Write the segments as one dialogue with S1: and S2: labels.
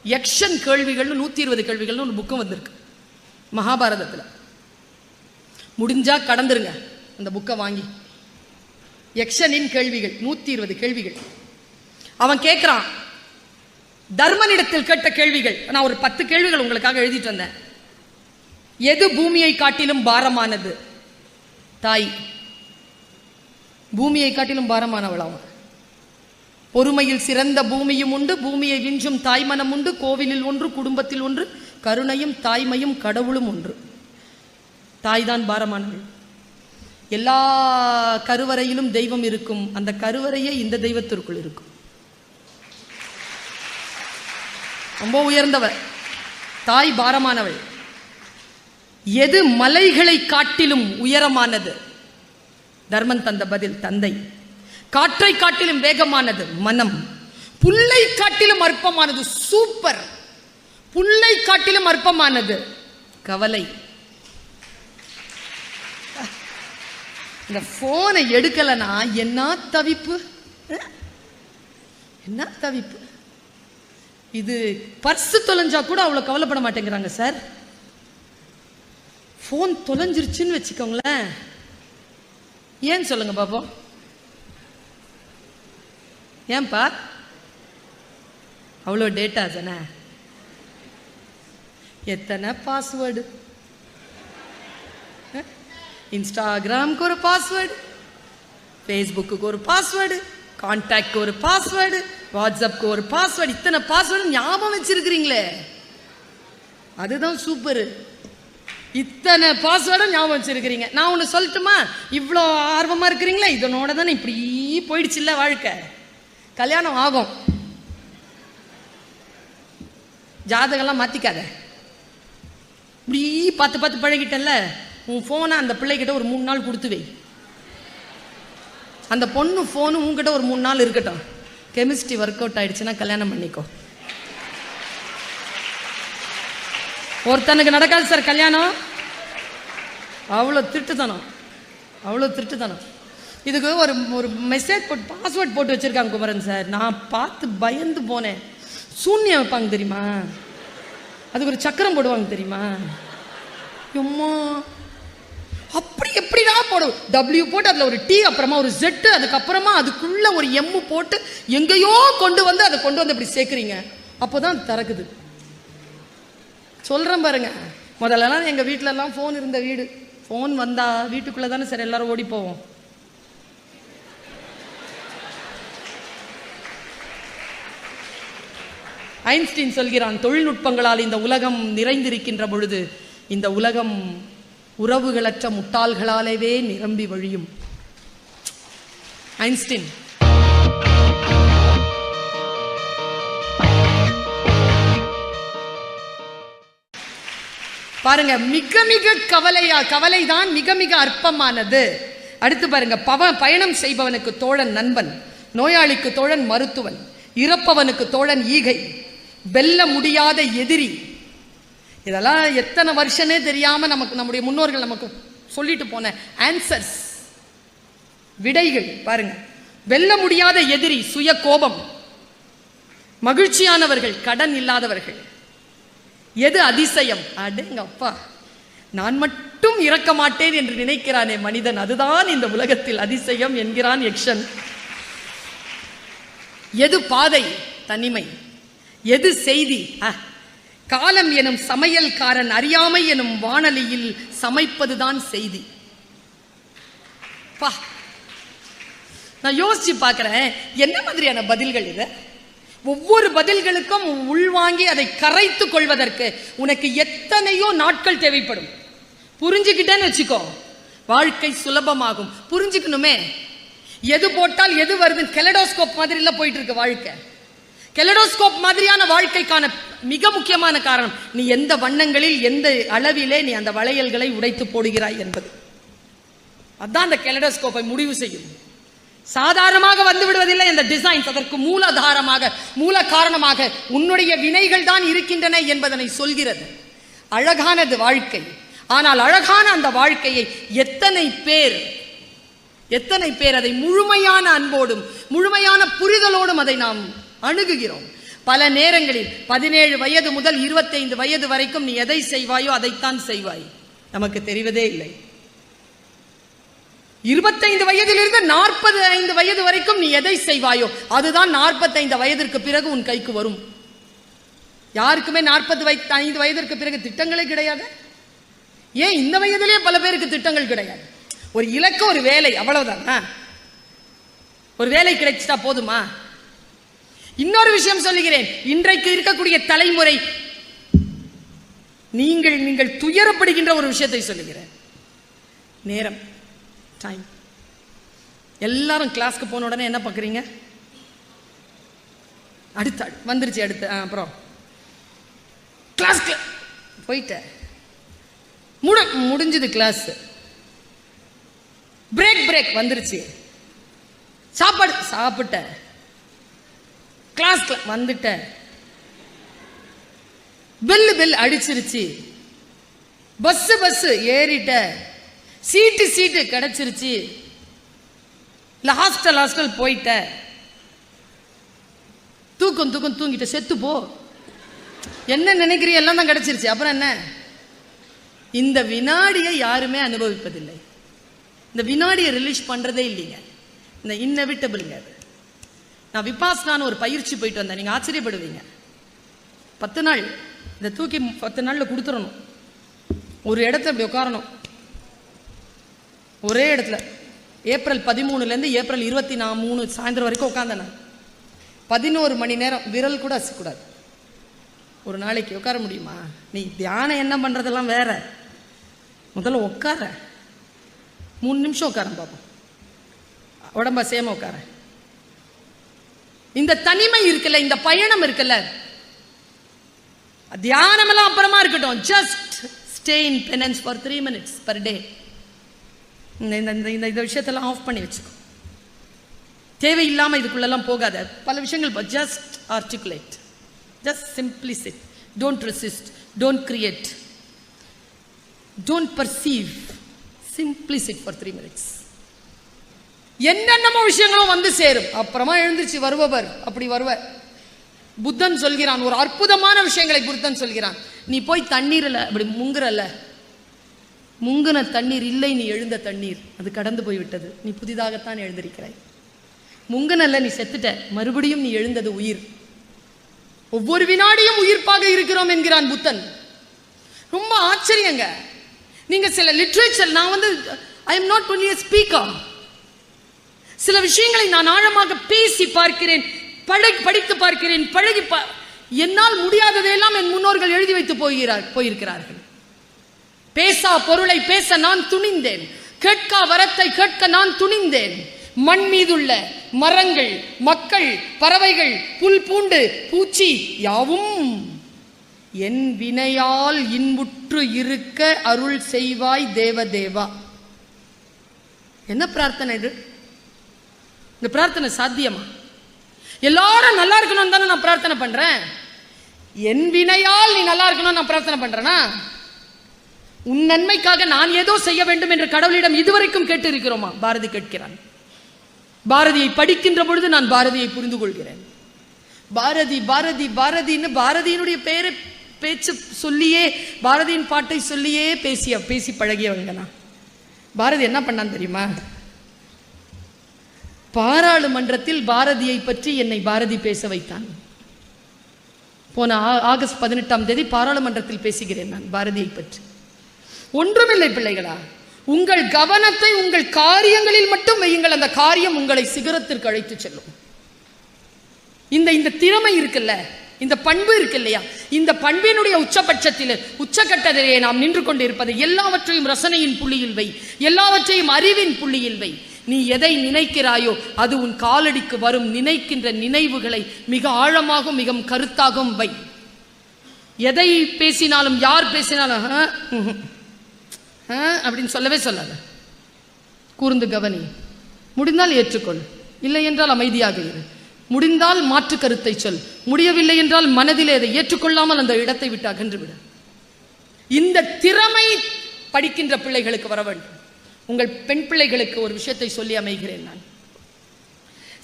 S1: யக்ஷன் கேள்விகள் 120 கேள்விகள்னு ஒரு புக்கும் வந்திருக்கு மகாபாரதத்தில். முடிஞ்சா கடந்துருங்க அந்த புக்கை வாங்கி. யக்ஷனின் கேள்விகள் 120 கேள்விகள். அவன் கேட்கிறான், தர்மனிடத்தில் கேட்ட கேள்விகள். நான் ஒரு 10 கேள்விகள் உங்களுக்காக எழுதிட்டு வந்தேன். எது பூமியை காட்டிலும் பாரமானது? தாய். பூமியை காட்டிலும் பாரமானவள் அவன். பொறுமையில் சிறந்த பூமியும் உண்டு, பூமியை விஞ்சும் தாய்மனம் உண்டு, கோவிலில் ஒன்று குடும்பத்தில் ஒன்று, கருணையும் தாய்மையும் கடவுளும் ஒன்று. தாய் தான் பாரமானவள். எல்லா கருவறையிலும் தெய்வம் இருக்கும், அந்த கருவறையே இந்த தெய்வத்திற்குள் இருக்கும். ரொம்ப உயர்ந்தவர். தாய் பாரமானவள். எது மலைகளை காட்டிலும் உயரமானது? தர்மன் தந்த பதில் தந்தை. காற்றை காட்டிலும் வேகமானது மனம். புல்லை காட்டிலும் அற்பமானது, சூப்பர், புல்லை காட்டிலும் அற்பமானது கவலை. இந்த போனை எடுக்கலனா என்ன தவிப்பு, என்ன தவிப்பு. இது பர்ஸ் தொலைஞ்சா கூட அவ்வளவு கவலைப்பட மாட்டேங்கிறாங்க சார். போன் தொலைஞ்சிருச்சுன்னு வச்சுக்கோங்களேன், ஏன் சொல்லுங்க பாப்போம். ஏன்பா அவ்வளோ டேட்டா தானே? எத்தனை பாஸ்வேர்டு? இன்ஸ்டாகிராமுக்கு ஒரு பாஸ்வேர்டு, ஃபேஸ்புக்கு ஒரு பாஸ்வேர்டு, கான்டாக்ட் ஒரு பாஸ்வேர்டு, வாட்ஸ்அப்க்கு ஒரு பாஸ்வேர்டு. இத்தனை பாஸ்வேர்டு ஞாபகம் வச்சிருக்கிறீங்களே, அதுதான் சூப்பர். இத்தனை பாஸ்வேர்டும் ஞாபகம் வச்சிருக்கிறீங்க. நான் ஒன்று சொல்லட்டுமா? இவ்வளோ ஆர்வமாக இருக்கிறீங்களா? இதனோட தானே இப்படி போயிடுச்சு இல்லை வாழ்க்கை. கல்யாணம் ஆகும், ஜாதகம்லாம் மாற்றிக்காத. இப்படி பார்த்து பார்த்து பழகிட்டல, உன் ஃபோனை அந்த பிள்ளைகிட்ட ஒரு 3 நாள் கொடுத்து வை. அந்த பொண்ணு ஃபோனு உங்ககிட்ட ஒரு 3 நாள் இருக்கட்டும். கெமிஸ்ட்ரி ஒர்க் அவுட் ஆயிடுச்சுன்னா கல்யாணம் பண்ணிக்கோ. ஒருத்தனுக்கு நடக்காது சார் கல்யாணம். அவ்வளோ திருட்டுத்தனம், அவ்வளோ திருட்டுத்தனம். இதுக்கு ஒரு ஒரு மெசேஜ் போட்டு பாஸ்வேர்ட் போட்டு வச்சிருக்காங்க குமரன் சார். நான் பார்த்து பயந்து போனேன். சூன்யம் வைப்பாங்க தெரியுமா, அதுக்கு ஒரு சக்கரம் போடுவாங்க தெரியுமா. எம்மா அப்படி எப்படிதான் போடும். W போட்டு அதில் ஒரு T, அப்புறமா ஒரு Z, அதுக்கப்புறமா அதுக்குள்ள ஒரு M போட்டு எங்கேயோ கொண்டு வந்து அதை கொண்டு வந்து அப்படி சேர்க்குறீங்க. அப்போதான் அது திறக்குது. சொல்கிறேன் பாருங்க. முதல்லலாம் எங்கள் வீட்டிலலாம் ஃபோன் இருந்த வீடு. ஃபோன் வந்தா வீட்டுக்குள்ளே தானே சார் எல்லாரும் ஓடி போவோம். ஐன்ஸ்டீன் சொல்கிறான், தொழில்நுட்பங்களால் இந்த உலகம் நிறைந்திருக்கின்ற பொழுது இந்த உலகம் உறவுகளற்ற முட்டாள்களாலேயே நிரம்பி வழியும். ஐன்ஸ்டீன். பாருங்க, மிக மிக கவலைதான் மிக மிக அற்பமானது. அடுத்து பாருங்க, பயணம் செய்பவனுக்கு தோழன் நண்பன், நோயாளிக்கு தோழன் மருத்துவன், இறப்பவனுக்கு தோழன் ஈகை, வெல்ல முடியாத எதிரி. இதெல்லாம் எத்தனை வருஷனே தெரியாம நமக்கு நம்முடைய முன்னோர்கள் நமக்கு சொல்லிட்டு போன ஆன்சர்ஸ், விடைகள். பாருங்க, வெல்ல முடியாத எதிரி சுய கோபம், மகிழ்ச்சியானவர்கள் கடன் இல்லாதவர்கள். எது அதிசயம்? அடேங்க அப்பா, நான் மட்டும் இறக்க மாட்டேன் என்று நினைக்கிறானே மனிதன், அதுதான் இந்த உலகத்தில் அதிசயம் என்கிறான் யக்ஷன். எது பாதை? தனிமை. எது செய்தி? காலம் எனும் சமையல்காரன் அறியாமை எனும் வானலியில் சமைப்பதுதான் செய்தி. நான் யோசிச்சு பார்க்கிறேன், என்ன மாதிரியான பதில்கள் இது? ஒவ்வொரு பதில்களுக்கும் உள்வாங்கி அதை கரைத்து கொள்வதற்கு உனக்கு எத்தனையோ நாட்கள் தேவைப்படும். புரிஞ்சுக்கிட்டேன்னு வச்சுக்கோ, வாழ்க்கை சுலபமாகும். புரிஞ்சுக்கணுமே, எது போட்டால் எது வருது. கெலடோஸ்கோப் மாதிரி எல்லாம் போயிட்டு இருக்கு வாழ்க்கை. கெலடோஸ்கோப் மாதிரியான வாழ்க்கைக்கான மிக முக்கியமான காரணம், நீ எந்த வண்ணங்களில் எந்த அளவிலே நீ அந்த வளையல்களை உடைத்து போடுகிறாய் என்பது. அதான் அந்த கெலடோஸ்கோப்பை முடிவு செய்யும். சாதாரணமாக வந்து விடுவதில்லை இந்த டிசைன்ஸ். அதற்கு மூல காரணமாக உன்னுடைய வினைகள் தான் இருக்கின்றன என்பதனை சொல்கிறது. அழகானது வாழ்க்கை. ஆனால் அழகான அந்த வாழ்க்கையை எத்தனை பேர் அதை முழுமையான அன்போடும் முழுமையான புரிதலோடும் அதை நாம் அணுகுகிறோம். பல நேரங்களில் 17 வயது முதல் 25 வயது வரைக்கும் நீ எதை செய்வாயோ அதைத்தான் செய்வாய், நமக்கு தெரிவதே இல்லை. 25 வயதிலிருந்து 45 வயது வரைக்கும் நீ எதை செய்வாயோ அதுதான் 45 வயதிற்கு பிறகு உன் கைக்கு வரும். யாருக்குமே 45 வயதிற்கு பிறகு திட்டங்களே கிடையாது. ஏன் இந்த வயதிலேயே பல பேருக்கு திட்டங்கள் கிடையாது. ஒரு இலக்கு, ஒரு வேலை, அவ்வளவுதான். ஒரு வேலை கிடைச்சிட்டா போதுமா? இன்னொரு விஷயம் சொல்லுகிறேன். இன்றைக்கு இருக்கக்கூடிய தலைமுறை நீங்கள் துயரப்படுகின்ற ஒரு விஷயத்தை சொல்லுகிறேன். நேரம், டைம். எல்லாரும் கிளாஸ்க்கு போன உடனே என்ன பார்க்குறீங்க? அடுத்த வந்துருச்சு, அடுத்து அப்புறம் கிளாஸ்க்கு போயிட்ட, முடிஞ்சது கிளாஸ், பிரேக் வந்துருச்சு, சாப்பாடு சாப்பிட்ட, கிளாஸ்ல வந்துட்ட, பெல் அடிச்சிருச்சு, பஸ் ஏறிட்ட, சீட்டு கிடைச்சிருச்சு, இல்ல ஹாஸ்டல் போயிட்ட, தூங்கிட்ட, செத்து போ, என்ன நினைக்கிறீ, எல்லாம் தான் கிடைச்சிருச்சு, அப்புறம் என்ன? இந்த வினாடியை யாருமே அனுபவிப்பதில்லை. இந்த வினாடியை ரிலீஸ் பண்றதே இல்லைங்க. இந்த இன்னெவிட்டபிள்ங்க. நான் விபாஸ்னான்னு ஒரு பயிற்சி போயிட்டு வந்தேன். நீங்க ஆச்சரியப்படுவீங்க. 10 நாள் இந்த தூக்கி 10 நாள்ல கொடுத்துடணும். ஒரு இடத்துல இப்படி உட்காரணும், ஒரே இடத்துல. ஏப்ரல் 13 ஏப்ரல் 23 சாயந்தரம் வரைக்கும் உட்காந்தேன். 11 மணி நேரம் விரல் கூட அசைக்கூடாது. ஒரு நாளைக்கு உட்கார முடியுமா? நீ தியானம் என்ன பண்றதெல்லாம் வேற. முதல்ல உட்கார 3 நிமிஷம் உட்காரன் பார்ப்போம். உடம்ப சேம உட்கார. இந்த தனிமை இருக்குல்ல, இந்த பயணம் இருக்குல்ல, தியானம் எல்லாம் அப்புறமா இருக்கட்டும். Just stay in penance for 3 minutes per day. இந்த விஷயத்தெல்லாம் ஆஃப் பண்ணி வச்சுக்கோ. தேவையில்லாம இதுக்குள்ளெல்லாம் போகாத. பல விஷயங்கள் just articulate, just simply sit, don't resist, don't create, don't perceive, simply sit for 3 minutes. என்னென்னமோ விஷயங்களும் வந்து சேரும். அப்புறமா எழுந்திருச்சு வருபவர். அப்படி வருவர். புத்தன் சொல்கிறான், ஒரு அற்புதமான விஷயங்களை புத்தன் சொல்கிறான். நீ போய் தண்ணீர்ல அப்படி முங்குறல்ல, முங்குன தண்ணீர் இல்லை, நீ எழுந்த தண்ணீர் அது கடந்து போய்விட்டது, நீ புதிதாகத்தான் எழுந்திருக்கிறாய். முங்குனல்ல, நீ செத்துட்ட, மறுபடியும் நீ எழுந்தது உயிர். ஒவ்வொரு வினாடியும் உயிர்ப்பாக இருக்கிறோம் என்கிறான் புத்தன். ரொம்ப ஆச்சரியங்க. நீங்க சில லிட்ரேச்சர், நான் I am not only a speaker. சில விஷயங்களை நான் ஆழமாக பேசி பார்க்கிறேன், படித்து பார்க்கிறேன், என்னால் முடியாததையெல்லாம் என் முன்னோர்கள் எழுதி வைத்து போயிருக்கிறார்கள். பேசா பொருளை பேச நான் துணிந்தேன், கேட்கா வரத்தை கேட்க நான் துணிந்தேன். மண் மீதுள்ள மரங்கள், மக்கள், பறவைகள், புல் பூண்டு பூச்சி யாவும் என் வினையால் இன்புற்று இருக்க அருள் செய்வாய் தேவதேவா. என்ன பிரார்த்தனை இது? இந்த பிரார்த்தனை சாத்தியமா? எல்லாரும் நல்லா இருக்கணும் தானே நான் பிரார்த்தனை பண்றேன். என் வினையால் நீ நல்லா இருக்கணும் நான் பிரார்த்தனை பண்றேனா? உன் நன்மைக்காக நான் ஏதோ செய்ய வேண்டும் என்று கடவுளிடம் இதுவரைக்கும் கேட்டு இருக்கிறோமா? பாரதி கேட்கிறான். பாரதியை படிக்கின்ற பொழுது நான் பாரதியை புரிந்து கொள்கிறேன். பாரதி பாரதி பாரதின்னு பாரதியினுடைய பெயரை பேச்சு சொல்லியே, பாரதியின் பாட்டை சொல்லியே பேசி பழகியவங்க நான். பாரதி என்ன பண்ணான் தெரியுமா? பாராளுமன்றத்தில் பாரதியை பற்றி என்னை பாரதி பேச வைத்தான். போன ஆகஸ்ட் 18ஆம் தேதி பாராளுமன்றத்தில் பேசுகிறேன் நான் பாரதியை பற்றி. ஒன்றுமில்லை பிள்ளைகளா, உங்கள் கவனத்தை உங்கள் காரியங்களில் மட்டும் வையுங்கள். அந்த காரியம் உங்களை சிகரத்திற்கு அழைத்து செல்லும். இந்த திறமை இருக்குல்ல, இந்த பண்பு இருக்கு இல்லையா, இந்த பண்பினுடைய உச்சபட்சத்தில் உச்சகட்டத்திலே நாம் நின்று கொண்டிருப்பது. எல்லாவற்றையும் ரசனையின் புள்ளியில் வை, எல்லாவற்றையும் அறிவின் புள்ளியில் வை. நீ எதை நினைக்கிறாயோ அது உன் காலடிக்கு வரும். நினைக்கின்ற நினைவுகளை மிக ஆழமாகவும் மிக கருத்தாகவும் வை. எதை பேசினாலும் யார் பேசினாலும் அப்படின்னு சொல்லவே சொல்லாத. கூர்ந்து கவனி. முடிந்தால் ஏற்றுக்கொள், இல்லை என்றால் அமைதியாக இரு. முடிந்தால் மாற்று கருத்தை சொல், முடியவில்லை என்றால் மனதிலே அதை ஏற்றுக்கொள்ளாமல் அந்த இடத்தை விட்டு அகன்று விடு. இந்த திறமை படிக்கின்ற பிள்ளைகளுக்கு வர வேண்டும். உங்கள் பெண் பிள்ளைகளுக்கு ஒரு விஷயத்தை சொல்லி அமைகிறேன். நான்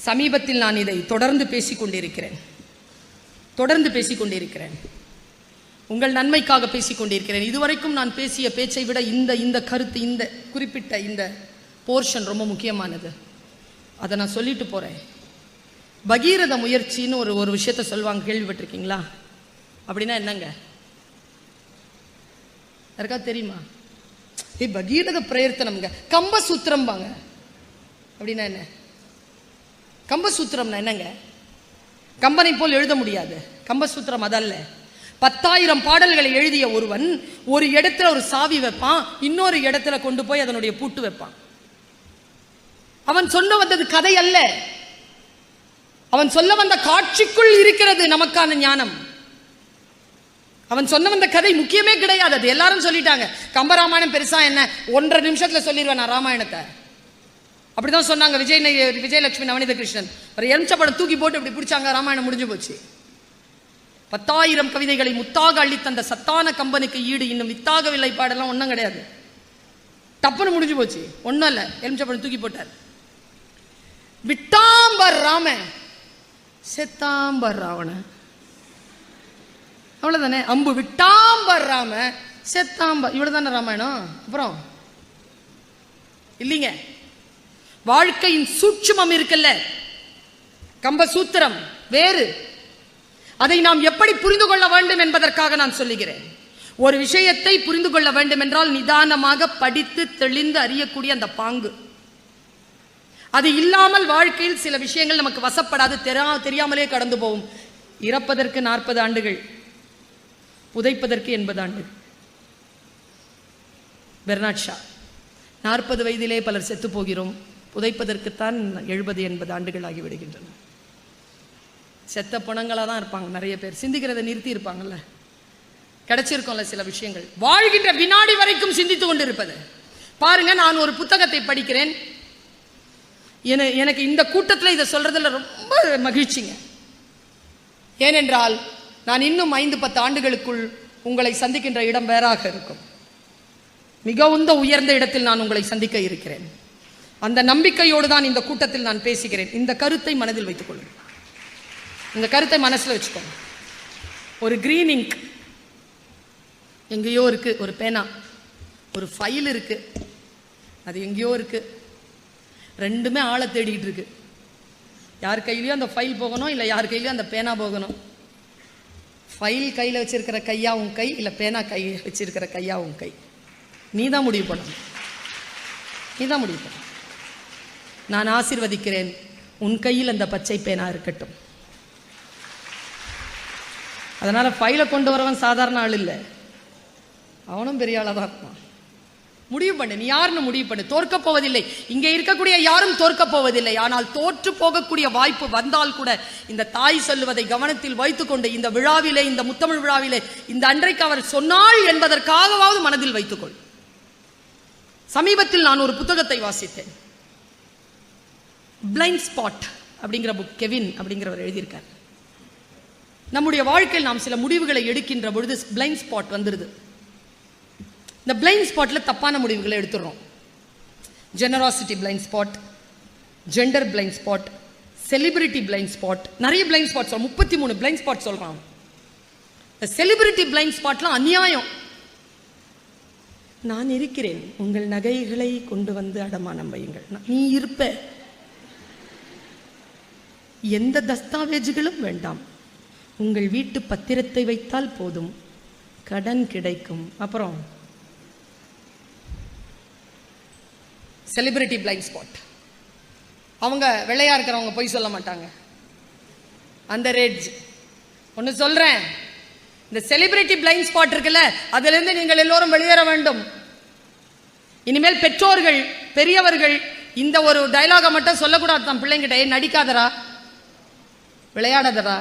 S1: சமீபத்தில் இதை தொடர்ந்து பேசிக் கொண்டிருக்கிறேன். தொடர்ந்து பேசிக்கொண்டிருக்கிறேன். உங்கள் நன்மைக்காக பேசிக்கொண்டிருக்கிறேன். இதுவரைக்கும் நான் பேசிய பேச்சை விட இந்த கருத்து, இந்த குறிப்பிட்ட இந்த போர்ஷன் ரொம்ப முக்கியமானது. அதை நான் சொல்லிட்டு போறேன். பகீரத முயற்சின்னு ஒரு விஷயத்த சொல்லுவாங்க, கேள்விப்பட்டிருக்கீங்களா? அப்படின்னா என்னங்க? யாருக்கா தெரியுமா? பகீரத பிரயத்தனம்ங்க. கம்பசூத்திரம்பாங்க. அப்படின்னா என்ன? கம்பசூத்திரம்னா என்னங்க? கம்பனை போல் எழுத முடியாது. கம்பசூத்திரம் அதல்ல. 10,000 பாடல்களை எழுதிய ஒருவன் ஒரு இடத்துல ஒரு சாவி வைப்பான், இன்னொரு இடத்துல கொண்டு போய் அதனுடைய பூட்டு வைப்பான். அவன் சொல்ல வந்தது கதை அல்ல, அவன் சொல்ல வந்த காட்சிக்குள் இருக்கிறது நமக்கான ஞானம். அவன் சொன்ன வந்த கதை முக்கியமே கிடையாது. அது எல்லாரும் சொல்லிட்டாங்க. கம்பராமாயணம் பெருசா என்ன, 1.5 நிமிஷத்துல சொல்லிடுவேன் நான் ராமாயணத்தை. அப்படிதான் சொன்னாங்க விஜயலட்சுமி நவநீத கிருஷ்ணன். ஒரு எலுமிச்சம்பழம் தூக்கி போட்டு இப்படி பிடிச்சாங்க, ராமாயணம் முடிஞ்சு போச்சு. 10,000 கவிதைகளை முத்தாக அள்ளித்தந்த சத்தான கம்பனுக்கு ஈடு இன்னும் வித்தாகவில்லை பாடலாம் ஒன்றும் கிடையாது. டப்புன்னு முடிஞ்சு போச்சு. ஒன்றும் இல்லை, எலுமிச்சம்பழம் தூக்கி போட்டார். விட்டாம்பர் ராம செத்தாம்பர் ராவண, அவ்வளவுதானே. அம்பு விட்டாம்பர் ராம செத்தாம்பர், இவ்வளவுதானே ராமாயணம். அப்புறம் இல்லைங்க, வாழ்க்கையின் சூட்சுமம் இருக்குல்ல, கம்பசூத்திரம் வேறு. அதை நாம் எப்படி புரிந்து கொள்ள வேண்டும் என்பதற்காக நான் சொல்லுகிறேன். ஒரு விஷயத்தை புரிந்து கொள்ள வேண்டும் என்றால் நிதானமாக படித்து தெளிந்து அறியக்கூடிய அந்த பாங்கு, அது இல்லாமல் வாழ்க்கையில் சில விஷயங்கள் நமக்கு வசப்படாது, தெரியாமலே கடந்து போகும். இறப்பதற்கு 40 ஆண்டுகள், புதைப்பதற்கு 80 ஆண்டுகள். பெர்னாட் ஷா, 40 வயதிலே பலர் செத்து போகிறோம், புதைப்பதற்குத்தான் 70-80 ஆண்டுகள் ஆகிவிடுகின்றன. செத்த பணங்களாக தான் இருப்பாங்க நிறைய பேர். சிந்திக்கிறதை நிறுத்தி இருப்பாங்கல்ல, கிடைச்சிருக்கோம்ல சில விஷயங்கள். வாழ்கின்ற வினாடி வரைக்கும் சிந்தித்து கொண்டு இருப்பது. பாருங்க, நான் ஒரு புத்தகத்தை படிக்கிறேன். எனக்கு இந்த கூட்டத்தில் இதை சொல்றதுல ரொம்ப மகிழ்ச்சிங்க. ஏனென்றால் நான் இன்னும் 5-10 ஆண்டுகளுக்குள் உங்களை சந்திக்கின்ற இடம் வேறாக இருக்கும். மிகுந்த உயர்ந்த இடத்தில் நான் உங்களை சந்திக்க இருக்கிறேன். அந்த நம்பிக்கையோடு தான் இந்த கூட்டத்தில் நான் பேசுகிறேன். இந்த கருத்தை மனதில் வைத்துக் கொள்ளுங்கள். இந்த கருத்தை மனசில் வச்சுக்கோங்க. ஒரு கிரீன் இங்க் எங்கேயோ இருக்கு, ஒரு பேனா, ஒரு ஃபைல் இருக்கு, அது எங்கேயோ இருக்கு. ரெண்டுமே ஆளை தேடிக்கிட்டு இருக்கு. யார் கையிலையும் அந்த ஃபைல் போகணும், இல்லை யார் கையிலையும் அந்த பேனா போகணும். ஃபைல் கையில் வச்சிருக்கிற கையா உன் கை, இல்லை பேனா கை வச்சிருக்கிற கையா உன் கை? நீ தான் முடிவு பண்ணணும். நீ தான் முடிவு பண்ணணும். நான் ஆசீர்வதிக்கிறேன், உன் கையில் அந்த பச்சை பேனா இருக்கட்டும். அதனால ஃபைலை கொண்டு வரவன் சாதாரண ஆள் இல்லை, அவனும் பெரிய ஆளாக தான் இருப்பான். முடிவு பண்ணு, நீ யாருன்னு முடிவு பண்ணு. தோற்க போவதில்லை, இங்கே இருக்கக்கூடிய யாரும் தோற்க போவதில்லை. ஆனால் தோற்று போகக்கூடிய வாய்ப்பு வந்தால் கூட இந்த தாய் சொல்லுவதை கவனத்தில் வைத்துக்கொண்டு இந்த விழாவிலே, இந்த முத்தமிழ் விழாவிலே, இந்த அன்றைக்கு அவர் சொன்னாள் என்பதற்காகவாவது மனதில் வைத்துக்கொள். சமீபத்தில் நான் ஒரு புத்தகத்தை வாசித்தேன். பிளைண்ட் ஸ்பாட் அப்படிங்கிற புக், கெவின் அப்படிங்கிறவர் எழுதியிருக்கார். நம்முடைய வாழ்க்கையில் நாம் சில முடிவுகளை எடுக்கின்ற பொழுது பிளைண்ட் ஸ்பாட் வந்துடுது. இந்த பிளைண்ட் ஸ்பாட்ல தப்பான முடிவுகளை எடுத்துடுறோம். Generosity blind spot, gender blind spot, celebrity blind spot, நிறைய பிளைண்ட் ஸ்பாட் 33 பிளைண்ட் ஸ்பாட் சொல்றான். இந்த செலிபிரிட்டி பிளைண்ட் ஸ்பாட்லாம் அநியாயம். நான் இருக்கிறேன், உங்கள் நகைகளை கொண்டு வந்து அடமானம் வையுங்கள். நீ இருப்ப, எந்த தஸ்தாவேஜுகளும் வேண்டாம், உங்கள் வீட்டு பத்திரத்தை வைத்தால் போதும், கடன் கிடைக்கும். அப்புறம் செலிபிரிட்டி பிளைண்ட் ஸ்பாட், அவங்க வெள்ளையா இருக்கிறவங்க போய் சொல்ல மாட்டாங்க. அந்த ரேட்ஜ் ஒன்று சொல்றேன், இந்த செலிபிரிட்டி பிளைண்ட் ஸ்பாட் இருக்குல்ல, அதுல இருந்து நீங்கள் எல்லோரும் வெளியேற வேண்டும். இனிமேல் பெற்றோர்கள், பெரியவர்கள் இந்த ஒரு டயலாக மட்டும் சொல்லக்கூடாது தான் பிள்ளைங்கிட்ட. நடிக்காதரா, விளையாடாதரா.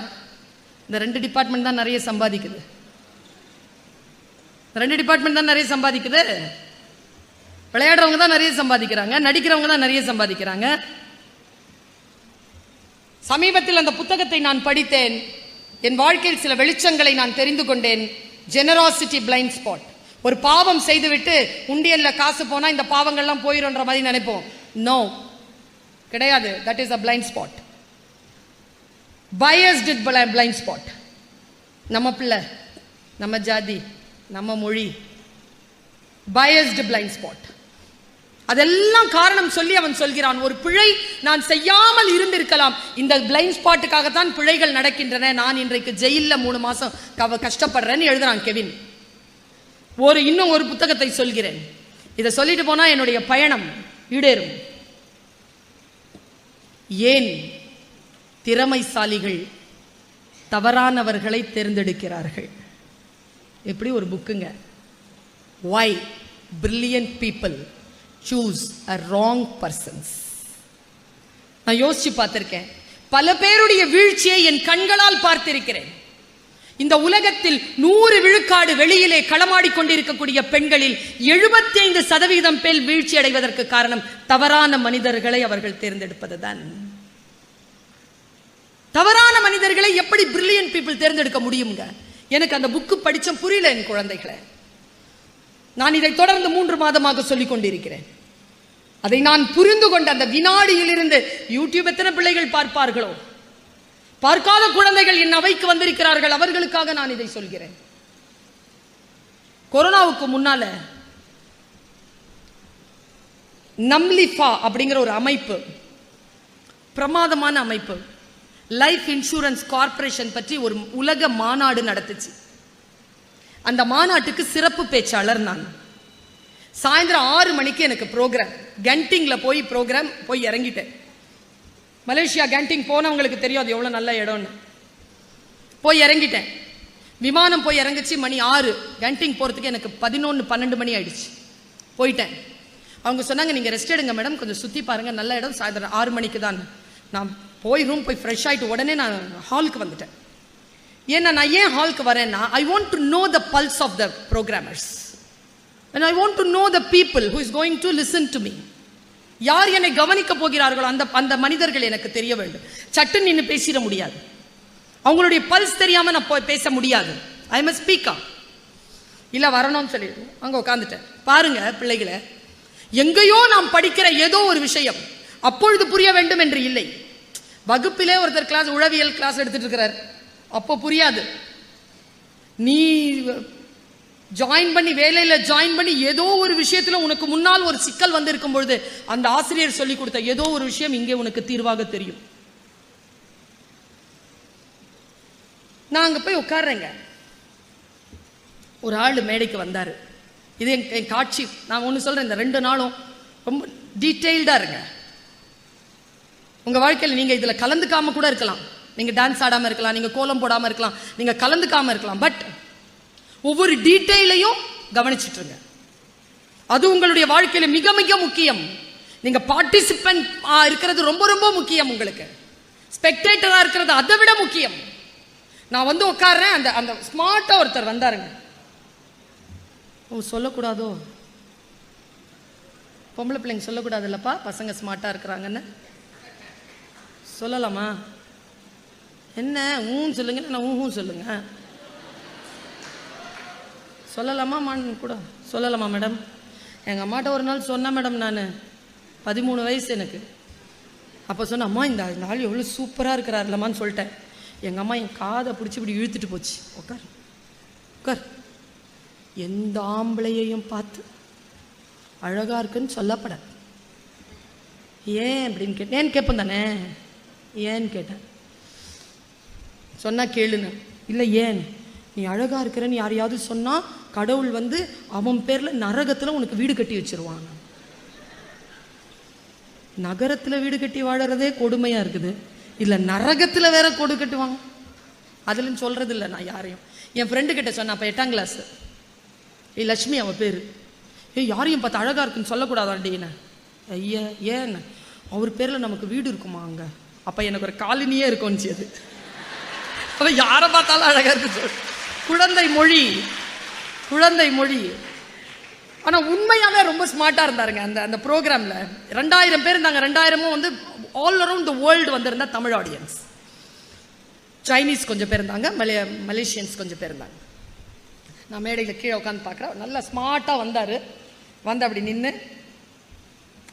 S1: இந்த 2 டிபார்ட்மெண்ட் தான் நிறைய சம்பாதிக்குது. 2 டிபார்ட்மெண்ட் தான் நிறைய சம்பாதிக்குது. விளையாடுறவங்க தான் நிறைய சம்பாதிக்கிறாங்க, நடிக்கிறவங்க தான் நிறைய சம்பாதிக்கிறாங்க. சமீபத்தில் அந்த புத்தகத்தை நான் படித்தேன். என் வாழ்க்கையில் சில வெளிச்சங்களை நான் தெரிந்து கொண்டேன். Generosity blind spot. ஒரு பாவம் செய்துவிட்டு உண்டியல்ல காசு போனா இந்த பாவங்கள்லாம் போயிடும்ன்ற மாதிரி நினைப்போம். நோ, கிடையாது. That is a blind spot. biased blind spot. நம்ம பிள்ளை, நம்ம ஜாதி, நம்ம மொழி, பயஸ்டு பிளைண்ட் ஸ்பாட், அதெல்லாம் காரணம் சொல்லி அவன் சொல்கிறான். ஒரு பிழை நான் செய்யாமல் இருந்திருக்கலாம், இந்த பிளைண்ட் ஸ்பாட்டுக்காகத்தான் பிழைகள் நடக்கின்றன, நான் இன்றைக்கு ஜெயிலில் 3 மாசம் கஷ்டப்படுறேன்னு எழுதுறான் கெவின். இன்னும் ஒரு புத்தகத்தை சொல்கிறேன், இதை சொல்லிட்டு போனா என்னுடைய பயணம் ஈடேறும். ஏன் திறமைசாலிகள் தவறானவர்களை தேர்ந்தெடுக்கிறார்கள்? எப்படி ஒரு புக்குங்க. Why brilliant people choose a wrong persons. நான் யோசிச்சு பார்த்திருக்கேன். பல பேருடைய வீழ்ச்சியை என் கண்களால் பார்த்திருக்கிறேன். இந்த உலகத்தில் 100 விழுக்காடு வெளியிலே களமாடி கொண்டிருக்கக்கூடிய பெண்களில் 75% பேர் வீழ்ச்சி அடைவதற்கு காரணம் தவறான மனிதர்களை அவர்கள் தேர்ந்தெடுப்பதுதான். தவறான மனிதர்களை எப்படி பிரில்லியன்ட் பீப்புள் தேர்ந்தெடுக்க முடியுங்க? எனக்கு அந்த புக்கு படிச்ச புரியல என் குழந்தைகளை. நான் இதை தொடர்ந்து 3 மாதமாக சொல்லிக் கொண்டிருக்கிறேன். அதை நான் புரிந்து கொண்ட அந்த வினாடியில் இருந்து யூடியூப் எத்தனை பிள்ளைகள் பார்ப்பார்களோ, பார்க்காத குழந்தைகள் என் அவைக்கு வந்திருக்கிறார்கள், அவர்களுக்காக நான் இதை சொல்கிறேன். கொரோனாவுக்கு முன்னால நம்லிஃபா அப்படிங்கிற ஒரு அமைப்பு, பிரமாதமான அமைப்பு, லைஃப் இன்சூரன்ஸ் கார்பரேஷன் பற்றி ஒரு உலக மாநாடு நடத்துச்சு. அந்த மாநாட்டுக்கு சிறப்பு பேச்சாளர் நான். சாயந்தரம் 6 மணிக்கு எனக்கு ப்ரோக்ராம், கண்டிங்ல போய் இறங்கிட்டேன். மலேசியா கேண்டிங் போனவங்களுக்கு தெரியும் அது எவ்வளோ நல்ல இடம்னு. போய் இறங்கிட்டேன். விமானம் போய் இறங்குச்சு மணி 6. கேண்டிங் போகிறதுக்கு எனக்கு 11-12 மணி ஆயிடுச்சு. போயிட்டேன். அவங்க சொன்னாங்க, நீங்கள் ரெஸ்ட் எடுங்க மேடம், கொஞ்சம் சுற்றி பாருங்கள், நல்ல இடம், சாயந்தரம் 6 மணிக்கு தான். நான் ரூம் போய் ஃப்ரெஷ் ஆகிட்டு உடனே நான் ஹாலுக்கு வந்துட்டேன். ஏன்னா நான் ஏன் ஹாலுக்கு வரேன்னா, I want to know the pulse of the programmers and I want to know the people who is going to listen to me. யார் என்னை கவனிக்க போகிறார்களோ அந்த மனிதர்கள் எனக்கு தெரிய வேண்டும். சட்டு நின்று பேசிட முடியாது, அவங்களுடைய பல்ஸ் தெரியாம நான் பேச முடியாது. I must speak up. இல்ல வரணும்னு சொல்லிட்டு அங்க உட்காந்துட்டேன். பாருங்க பிள்ளைகளை, எங்கேயோ நாம் படிக்கிற ஏதோ ஒரு விஷயம் அப்பொழுது புரிய வேண்டும் என்று இல்லை. வகுப்பிலே ஒருத்தர் உளவியல் கிளாஸ் எடுத்துட்டு இருக்கிறார், அப்போ புரியாது. நீ வேலையில ஜாயின் பண்ணி ஏதோ ஒரு விஷயத்துல உனக்கு முன்னால் ஒரு சிக்கல் வந்து இருக்கும் பொழுது அந்த ஆசிரியர் சொல்லி கொடுத்த ஏதோ ஒரு விஷயம் இங்கே உனக்கு தீர்வாக தெரியும். நான் அங்க போய் உட்கார்றேங்க. ஒரு ஆள் மேடைக்கு வந்தாரு. இது என் காட்சி. நான் ஒன்று சொல்றேன், இந்த 2 நாளும் ரொம்ப டீட்டெயில்டா இருங்க. உங்க வாழ்க்கையில் நீங்க இதுல கலந்துக்காம கூட இருக்கலாம், நீங்க டான்ஸ் ஆடாம இருக்கலாம், நீங்க கோலம் போடாம இருக்கலாம், நீங்க கலந்துக்காம இருக்கலாம். பட் ஒவ்வொரு டீட்டெயிலையும் கவனிச்சுட்டு இருங்க. அது உங்களுடைய வாழ்க்கையில மிக மிக முக்கியம். நீங்க பார்ட்டிசிபென்ட் இருக்கிறது ரொம்ப ரொம்ப முக்கியம். உங்களுக்கு ஸ்பெக்டேட்டரா இருக்கிறது அதை விட முக்கியம். நான் வந்து உட்கார்றேன். அந்த ஸ்மார்ட்டா ஒருத்தர் வந்தாருங்க. சொல்லக்கூடாதோ, பொம்பளை பிள்ளைங்க சொல்லக்கூடாது இல்லப்பா, பசங்க ஸ்மார்ட்டா இருக்கிறாங்கன்னு சொல்லலாமா? என்ன ஊன்னு சொல்லுங்க, நான் ஊஹும் சொல்லுங்க. சொல்லலாமா கூட சொல்லலாமா மேடம்? எங்கள் அம்மாட்ட ஒரு நாள் சொன்னேன் மேடம், நான் 13 வயசு எனக்கு. அப்போ சொன்ன, அம்மா இந்த நாள் எவ்வளோ சூப்பராக இருக்கிறார்லம்மான்னு சொல்லிட்டேன். எங்கள் அம்மா என் காதை பிடிச்சி இப்படி இழுத்துட்டு போச்சு. உட்கார், எந்த ஆம்பளையையும் பார்த்து அழகாக இருக்குன்னு சொல்லப்பட. ஏன் அப்படின்னு கேட்டேன், கேட்பேன் தானே, ஏன்னு கேட்டேன். சொன்னா கேளுன்னு. இல்லை ஏன், நீ அழகா இருக்கிறன்னு யாரையாவது சொன்னா கடவுள் வந்து அவன் பேர்ல நரகத்துல உனக்கு வீடு கட்டி வச்சிருவாங்க. நகரத்துல வீடு கட்டி வாழறதே கொடுமையா இருக்குது, இல்ல நரகத்துல வேற கொடு கட்டுவாங்க. அதுலன்னு சொல்றது இல்லை நான் யாரையும். என் ஃப்ரெண்டு கிட்ட சொன்ன, அப்ப 8ஆம் கிளாஸ், லட்சுமி அவ பேரு. யாரையும் பார்த்து அழகா இருக்குன்னு சொல்லக்கூடாதாண்டின்னு. ஐயா ஏன், அவர் பேர்ல நமக்கு வீடு இருக்குமா அங்க? அப்ப எனக்கு ஒரு காலனியே இருக்கும்னுச்சு. அது அவ யாரை பார்த்தாலும் அழகா இருக்கு. குழந்தை மொழி. ஆனா உண்மையாவே ரொம்ப ஸ்மார்ட்டா இருந்தாருங்க அந்த ப்ரோக்ராம்ல. 2000 பேர் இருந்தாங்க. 2000 வந்து ஆல் அரவுண்ட் த வேர்ல்டு வந்திருந்தா தமிழ் ஆடியன்ஸ். சைனீஸ் கொஞ்சம் பேர் இருந்தாங்க, மலேசியன்ஸ் கொஞ்சம் பேர் இருந்தாங்க. நான் மேடையில் கீழே உட்காந்து பார்க்குறேன். நல்லா ஸ்மார்ட்டா வந்தாரு. வந்து அப்படி நின்று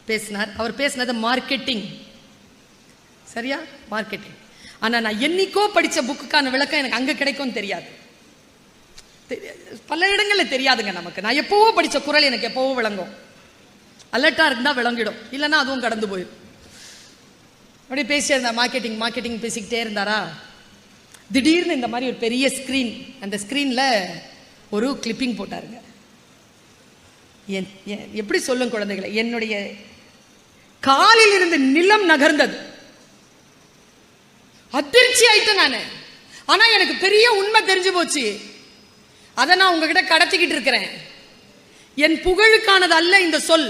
S1: பேசினார். அவர் பேசினது மார்க்கெட்டிங், சரியா? மார்க்கெட்டிங். ஆனா நான் என்னைக்கோ படிச்ச புக்குக்கான விளக்கம் எனக்கு அங்க கிடைக்கும்னு தெரியாது. பல இடங்கள்ல தெரியாதுங்க நமக்கு. நான் எப்பவோ படிச்ச குரல் எனக்கு எப்பவோ விளங்கும். அலர்ட்டா இருந்தா விளங்கிடும், இல்லைன்னா அதுவும் கடந்து போயிடும். அப்படியே பேசிட்டே இருந்தா மார்க்கெட்டிங் பேசிக்கிட்டே இருந்தாரா, திடீர்னு இந்த மாதிரி ஒரு பெரிய ஸ்கிரீன், அந்த ஸ்கிரீன்ல ஒரு கிளிப்பிங் போட்டாருங்க. எப்படி சொல்லும் குழந்தைகளை, என்னுடைய காலில் இருந்து நிலம் நகர்ந்தது. அதிர்ச்சி ஆயிட்டேன் நானு. ஆனா எனக்கு பெரிய உண்மை தெரிஞ்சு போச்சு. அதை நான் உங்ககிட்ட கடத்திக்கிட்டு இருக்கிறேன். என் புகழுக்கானது அல்ல இந்த சொல்.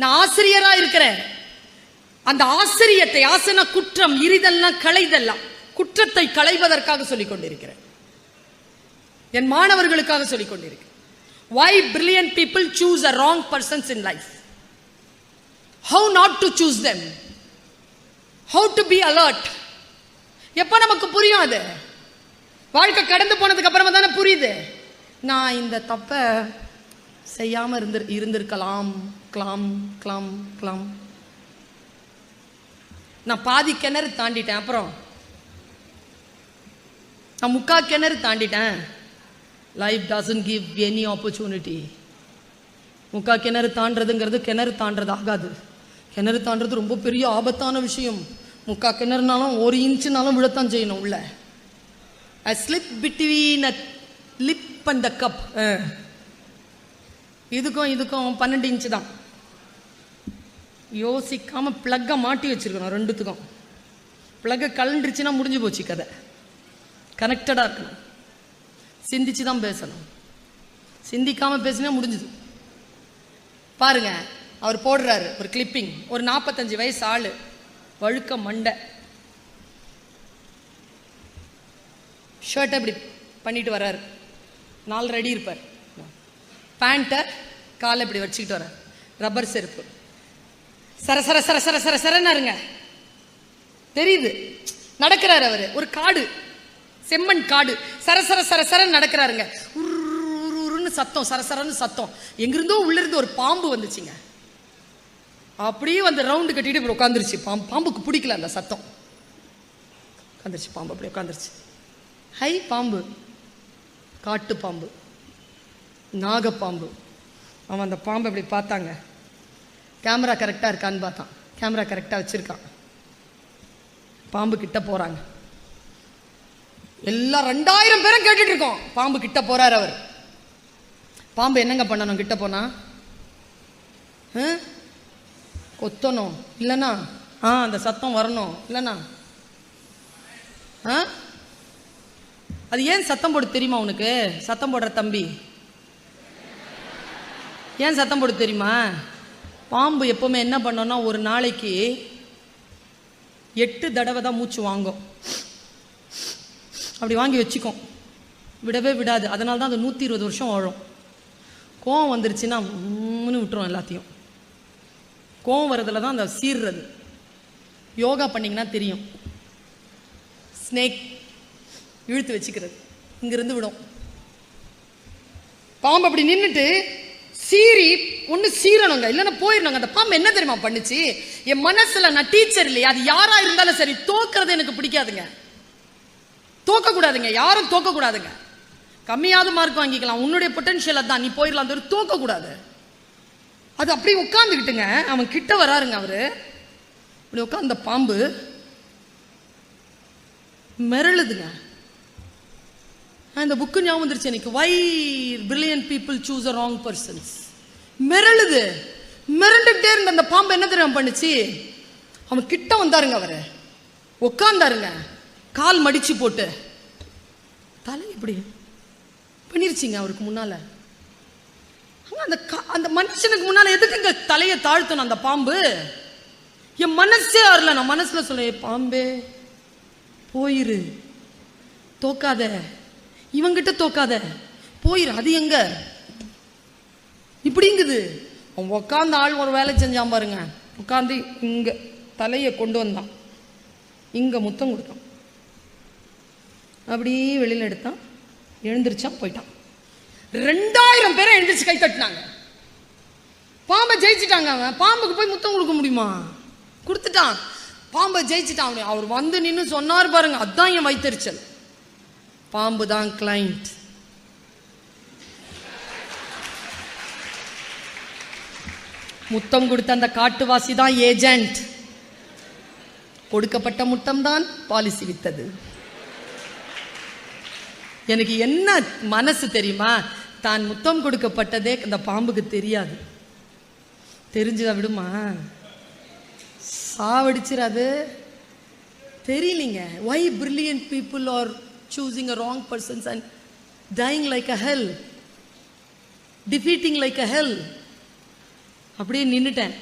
S1: நான் ஆசிரியரா இருக்கிறேன். அந்த ஆசிரியத்தை, ஆசன குற்றம், இரிதல்லாம் களைதல்லாம், குற்றத்தை களைவதற்காக சொல்லிக் கொண்டிருக்கிறேன். என் மாணவர்களுக்காக சொல்லிக் கொண்டிருக்கிறேன். Why brilliant people choose a wrong persons in life? How not to choose them? How to be alert? எப்ப நமக்கு புரியும்? அது வாழ்க்கை கடந்து போனதுக்கு அப்புறமா தானே புரியுது. நான் இந்த தப்ப செய்யாம இருந்திருக்கலாம். நான் பாதி கிணறு தாண்டிட்டேன், அப்புறம் நான் முக்கா கிணறு தாண்டிட்டேன். Life doesn't give any opportunity. முக்கா கிணறு தாண்டதுங்கிறது கிணறு தாண்டது ஆகாது. கிணறு தாண்டது ரொம்ப பெரிய ஆபத்தான விஷயம். முக்கா கிணறுனாலும் 1 இன்ச்சுனாலும் விழத்தான் செய்யணும் உள்ள. I slip between a lip and the cup. இதுக்கும் 12 இன்ச்சு தான். யோசிக்காம பிளக்கை மாட்டி வச்சிருக்கணும். 2த்துக்கும் பிளக்கை கலண்டுருச்சுன்னா முடிஞ்சு போச்சு கதை. கனெக்டடா இருக்கணும். சிந்திச்சு தான் பேசணும். சிந்திக்காம பேசினா முடிஞ்சுது. பாருங்க, அவர் போடுறாரு ஒரு கிளிப்பிங். ஒரு 45 வயசு ஆளு, வழுக்க மண்டை, ஷர்ட்டை இப்படி பண்ணிட்டு வர்றாரு. 4 அடி இருப்பார். பேண்ட்டை காலை இப்படி வச்சுக்கிட்டு வர்றார். ரப்பர் செருப்பு. சரசர சரசர சரசரன்னாருங்க, தெரியுது. நடக்கிறாரு அவரு. ஒரு காடு, செம்மண் காடு, சரசர சரசரன்னு நடக்கிறாருங்க. உருன்னு சத்தம், சரசரன்னு சத்தம். எங்கிருந்தோ உள்ள இருந்து ஒரு பாம்பு வந்துச்சுங்க. அப்படியே வந்து ரவுண்டு கட்டிட்டு இப்படி உட்காந்துருச்சு. பாம்புக்கு பிடிக்கல அந்த சத்தம். உட்காந்துருச்சு பாம்பு, அப்படி உட்காந்துருச்சு. ஹை பாம்பு, காட்டு பாம்பு, நாகப்பாம்பு. அவன் அந்த பாம்பை இப்படி பார்த்தாங்க. கேமரா கரெக்டாக இருக்கான்னு பார்த்தான். கேமரா கரெக்டாக வச்சிருக்கான். பாம்பு கிட்ட போறாங்க. எல்லாம் 2000 பேரும் கேட்டுட்டு இருக்கோம். பாம்பு கிட்ட போறாரு அவர். பாம்பு என்னங்க பண்ணணும்? கிட்ட போனா கொத்தணும், இல்லைன்னா அந்த சத்தம் வரணும், இல்லைன்னா அது ஏன் சத்தம் போடு தெரியுமா உனக்கு? சத்தம் போடுற தம்பி ஏன் சத்தம் போடு தெரியுமா? பாம்பு எப்பவுமே என்ன பண்ணோம்னா, ஒரு நாளைக்கு 8 தடவை தான் மூச்சு வாங்கும். அப்படி வாங்கி வச்சுக்கும், விடவே விடாது. அதனால தான் அது 120 வருஷம் வாழும். கோவம் வந்துருச்சுன்னா விட்டுரும் எல்லாத்தையும். கோவம் வர்றதுல தான் அந்த சீர்றது. யோகா பண்ணிங்கன்னா தெரியும். ஸ்னேக் இழுத்து வச்சுக்கிறது, இங்கிருந்து விடும். பாம்பு அப்படி நின்றுட்டு சீரி ஒன்று சீரணுங்க, இல்லைன்னா போயிடணுங்க. அந்த பாம்பு என்ன தெரியுமா பண்ணுச்சு? என் மனசுல, நான் டீச்சர் இல்லையா, அது யாரா இருந்தாலும் சரி, தோக்கிறது எனக்கு பிடிக்காதுங்க. தோக்கக்கூடாதுங்க, யாரும் தோக்கக்கூடாதுங்க. கம்மியாவது மார்க் வாங்கிக்கலாம், உன்னுடைய பொட்டன்ஷியல் அதான், நீ போயிடலாம். அந்த தோக்கக்கூடாது. அது அப்படியே உட்காந்துக்கிட்டுங்க. அவன் கிட்ட வராருங்க. அவரு அப்படி உட்காந்த பாம்பு மிரளுதுங்க. இந்த புக்கு ஞாபகம் வந்துருச்சு எனக்கு. Why brilliant people choose a wrong persons. மிரளுது. மிரண்டுகிட்டே இருந்த அந்த பாம்பு என்ன தெரியும் பண்ணுச்சு? அவன் கிட்ட வந்தாருங்க. அவரு உட்கார்ந்தாருங்க, கால் மடிச்சு போட்டு தலை இப்படி பண்ணிருச்சிங்க அவருக்கு முன்னால. அந்த மனுஷனுக்கு முன்னால எதுக்குங்க தலையை தாழ்த்தணும் அந்த பாம்பு? என் மனசே வரல. நான் மனசுல சொல்ல, பாம்பே போயிரு, தோக்காத, இவங்கிட்ட தோக்காத, போயிரு. அது எங்க இப்படிங்குது. அவன் உட்காந்து ஆள் ஒரு வேலை செஞ்சான் பாருங்க. உட்காந்து இங்க தலையை கொண்டு வந்தான், இங்க முத்தம் கொடுத்தான், அப்படியே வெளியில எடுத்தான், எழுந்திருச்சான், போயிட்டான். 2000 பேரை எழுந்திரிச்சு கை தட்டினாங்க. பாம்பை ஜெயிச்சுட்டாங்க. அவன் பாம்புக்கு போய் முத்தம் கொடுக்க முடியுமா? கொடுத்துட்டான். பாம்பை ஜெயிச்சுட்டான். அவர் வந்து நின்று சொன்னார் பாருங்க, அதான் என் வைத்தறிச்சல். பாம்பு தான் கிளைண்ட். முத்தம் கொடுத்த அந்த காட்டுவாசி தான் ஏஜென்ட். கொடுக்கப்பட்ட முத்தம் தான் பாலிசி வித்தது. எனக்கு என்ன மனசு தெரியுமா, தான் முத்தம் கொடுக்கப்பட்டதே அந்த பாம்புக்கு தெரியாது. தெரிஞ்சுதா விடுமா? சாவடிச்சிடாது. தெரியலீங்க. why brilliant people are choosing a wrong persons and dying like a hell, defeating like a hell. அப்படியே நின்னுட்டேன்.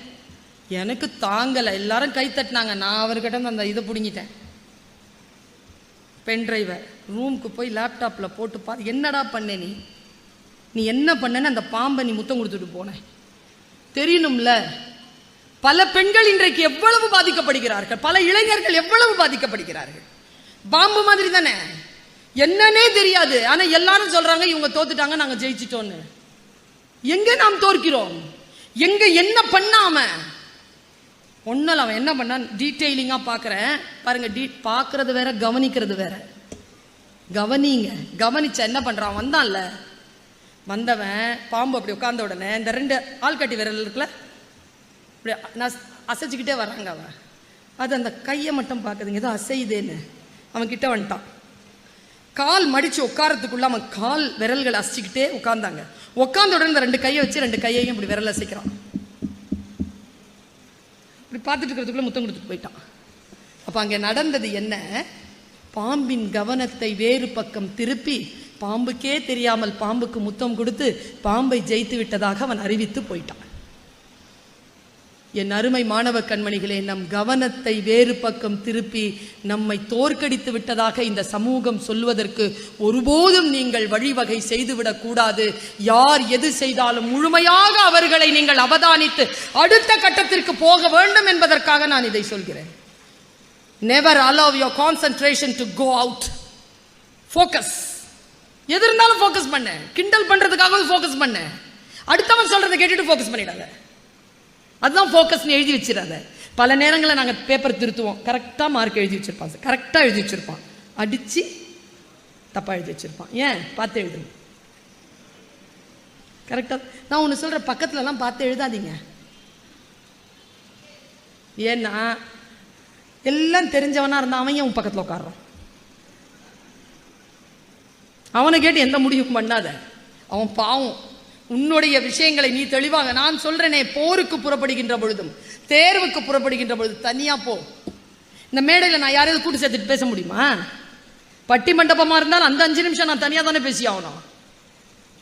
S1: எனக்கு தாங்கலை. எல்லாரும் கை தட்டினாங்க. நான் அவர்கிட்ட அந்த இதை பிடுங்கிட்டேன். பென் டிரைவை ரூமுக்கு போய் லேப்டாப்பில் போட்டு பார்த்து, என்னடா பண்ண நீ என்ன பண்ணன்னு அந்த பாம்பை நீ முத்தம் கொடுத்துட்டு போன தெரியணும்ல. பல பெண்கள் இன்றைக்கு எவ்வளவு பாதிக்கப்படுகிறார்கள், பல இளைஞர்கள் எவ்வளவு பாதிக்கப்படுகிறார்கள். பாம்பு மாதிரி தானே, என்னன்னே தெரியாது. ஆனா எல்லாரும் சொல்றாங்க இவங்க தோத்துட்டாங்க, நாங்க ஜெயிச்சிட்டோன்னு. எங்க நாம் தோற்கிறோம்? எங்க என்ன பண்ணாம ஒன்னும் அவன் என்ன பண்ணான் டீட்டெயிலிங்கா பாக்குறேன் பாருங்க. பாக்குறது வேற, கவனிக்கிறது வேற. கவனிங்க. கவனிச்ச என்ன பண்றான், வந்தான்ல, வந்தவன் பாம்பு அப்படி உட்கார்ந்த உடனே இந்த 2 ஆள்காட்டி விரல் இருக்குல்ல, இப்படி நான் அசைச்சுக்கிட்டே வர்றாங்க. அவன் அது அந்த கையை மட்டும் பார்க்குதுங்க, ஏதோ அசையுதேன்னு. அவன் கிட்ட வந்துட்டான். கால் மடிச்சு உட்காரத்துக்குள்ள அவன் கால் விரல்கள் அசைச்சுக்கிட்டே உட்கார்ந்தாங்க. உட்கார்ந்த உடனே இந்த 2 கையை வச்சு 2 கையையும் இப்படி விரல் அசைக்கிறான். இப்படி பார்த்துட்டு இருக்கிறதுக்குள்ள முத்தம் கொடுத்துட்டு போயிட்டான். அப்ப அங்கே நடந்தது என்ன, பாம்பின் கவனத்தை வேறு பக்கம் திருப்பி பாம்புக்கே தெரியாமல் பாம்புக்கு முத்தம் கொடுத்து பாம்பை ஜெயித்து விட்டதாக அவன் அறிவித்து போயிட்டான். என் அருமை மாணவ கண்மணிகளே, நம் கவனத்தை வேறு பக்கம் திருப்பி நம்மை தோற்கடித்து விட்டதாக இந்த சமூகம் சொல்வதற்கு ஒருபோதும் நீங்கள் வழிவகை செய்துவிடக் கூடாது. யார் எது செய்தாலும் முழுமையாக அவர்களை நீங்கள் அவதானித்து அடுத்த கட்டத்திற்கு போக வேண்டும் என்பதற்காக நான் இதை சொல்கிறேன். Never allow your concentration to go out. Focus. எது இருந்தாலும் ஃபோக்கஸ் பண்ண. கிண்டல் பண்றதுக்காக ஃபோக்கஸ் பண்ண. அடுத்தவன் சொல்றதை கேட்டுட்டு ஃபோக்கஸ் பண்ணிடாத. அதுதான் ஃபோக்கஸ். எழுதி வச்சிடாத. பல நேரங்களில் நாங்கள் பேப்பர் திருத்துவோம். கரெக்டாக மார்க் எழுதி வச்சிருப்பான், கரெக்டாக எழுதி வச்சிருப்பான், அடிச்சு தப்பா எழுதி வச்சிருப்பான். ஏன் பார்த்து எழுதுங்க. கரெக்டாக நான் ஒன்று சொல்ற, பக்கத்துலலாம் பார்த்து எழுதாதீங்க. ஏன்னா எல்லாம் தெரிஞ்சவனா இருந்தா அவன் உன் பக்கத்தில் உட்கார்றான். அவனை கேட்டு எந்த முடிவும் பண்ணாத. அவன் பாவம். உன்னுடைய விஷயங்களை நீ தெளிவாக, நான் சொல்றேனே, போருக்கு புறப்படுகின்ற பொழுதும் தேர்வுக்கு புறப்படுகின்ற பொழுது தனியா போ. இந்த மேடையில் நான் யாரையாவது கூட்டு சேர்த்துட்டு பேச முடியுமா? பட்டி மண்டபமா இருந்தாலும் அந்த 5 நிமிஷம் நான் தனியா தானே பேசி ஆகணும்.